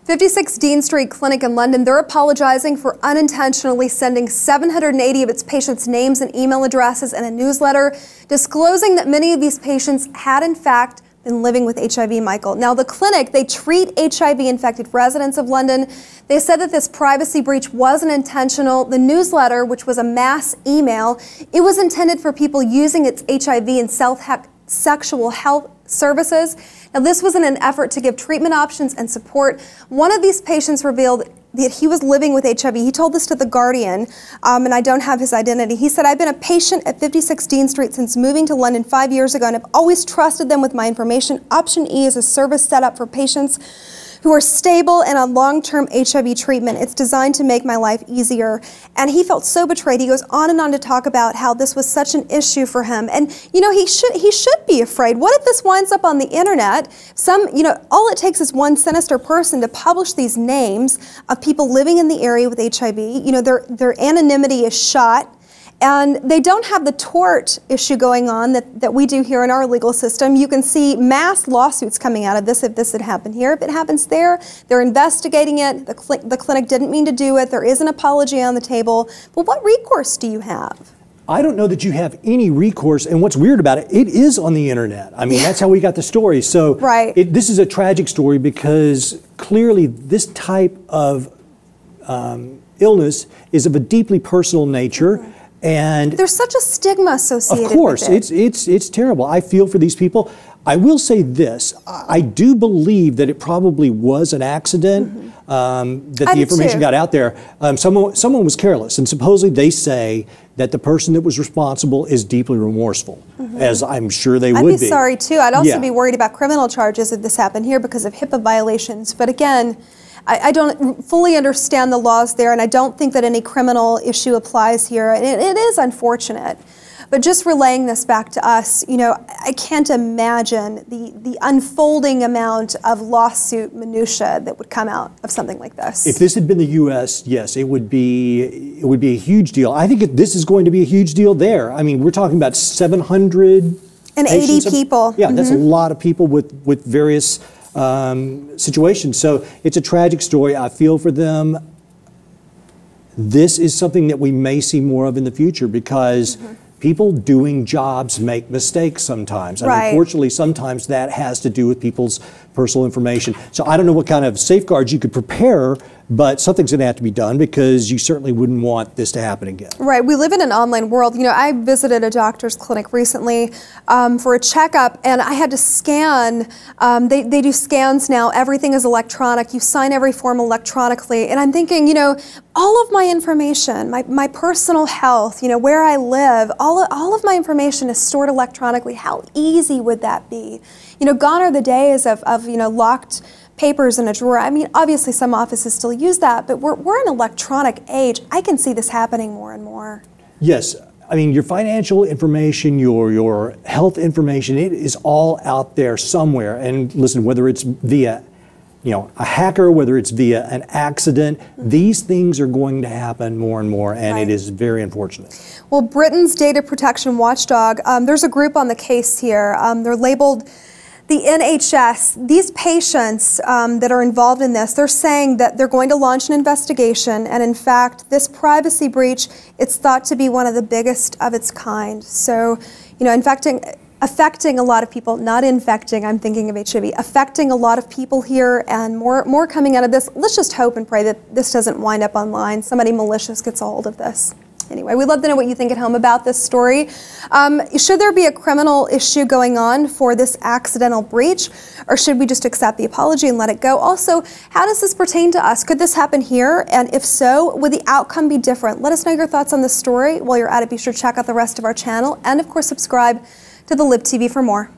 56 Dean Street Clinic in London, they're apologizing for unintentionally sending 780 of its patients' names and email addresses in a newsletter, disclosing that many of these patients had in fact been living with HIV, Michael. Now the clinic, they treat HIV-infected residents of London. They said that this privacy breach wasn't intentional. The newsletter, which was a mass email, it was intended for people using its HIV and sexual health services. Now this was in an effort to give treatment options and support. One of these patients revealed that he was living with HIV. He told this to The Guardian, and I don't have his identity. He said, "I've been a patient at 56 Dean Street since moving to London 5 years ago, and I've always trusted them with my information. Option E is a service set up for patients who are stable and on long-term HIV treatment. It's designed to make my life easier." And he felt so betrayed. He goes on and on to talk about how this was such an issue for him. And you know, he should be afraid. What if this winds up on the internet? All it takes is one sinister person to publish these names of people living in the area with HIV. You know, their anonymity is shot. And they don't have the tort issue going on that we do here in our legal system. You can see mass lawsuits coming out of this if this had happened here. If it happens there, they're investigating it. The clinic didn't mean to do it. There is an apology on the table. But what recourse do you have? I don't know that you have any recourse, and what's weird about it, it is on the internet. I mean, that's how we got the story. So right. This is a tragic story because clearly this type of illness is of a deeply personal nature. Mm-hmm. And there's such a stigma associated with it. Of course, it's terrible. I feel for these people. I will say this, I do believe that it probably was an accident, that the information got out there. Someone was careless, and supposedly they say that the person that was responsible is deeply remorseful, as I'm sure they would be. I'd be sorry too. I'd also be worried about criminal charges if this happened here because of HIPAA violations. But again, I don't fully understand the laws there, and I don't think that any criminal issue applies here. And it is unfortunate. But just relaying this back to us, you know, I can't imagine the unfolding amount of lawsuit minutia that would come out of something like this. If this had been the U.S., yes, it would be a huge deal. I think this is going to be a huge deal there. I mean, we're talking about 780 people. Yeah, that's a lot of people with various situations. So it's a tragic story. I feel for them. This is something that we may see more of in the future because people doing jobs make mistakes sometimes. And unfortunately, sometimes that has to do with people's personal information. So I don't know what kind of safeguards you could prepare, but something's going to have to be done because you certainly wouldn't want this to happen again. Right. We live in an online world. You know, I visited a doctor's clinic recently for a checkup, and I had to scan. They do scans now. Everything is electronic. You sign every form electronically. And I'm thinking, you know, all of my information, my personal health, you know, where I live, all of my information is stored electronically. How easy would that be? You know, gone are the days of you know, locked papers in a drawer. I mean, obviously some offices still use that, but we're in an electronic age. I can see this happening more and more. Yes. I mean, your financial information, your health information, it is all out there somewhere. And listen, whether it's via, you know, a hacker, whether it's via an accident, these things are going to happen more and more, and it is very unfortunate. Well, Britain's data protection watchdog, there's a group on the case here. They're labeled the NHS. These patients that are involved in this, they're saying that they're going to launch an investigation, and in fact, this privacy breach, it's thought to be one of the biggest of its kind. So, you know, affecting a lot of people, not infecting, I'm thinking of HIV, affecting a lot of people here, and more coming out of this. Let's just hope and pray that this doesn't wind up online. Somebody malicious gets a hold of this. Anyway, we'd love to know what you think at home about this story. Should there be a criminal issue going on for this accidental breach, or should we just accept the apology and let it go? Also, how does this pertain to us? Could this happen here? And if so, would the outcome be different? Let us know your thoughts on this story. While you're at it, be sure to check out the rest of our channel, and of course, subscribe to the Lib TV for more.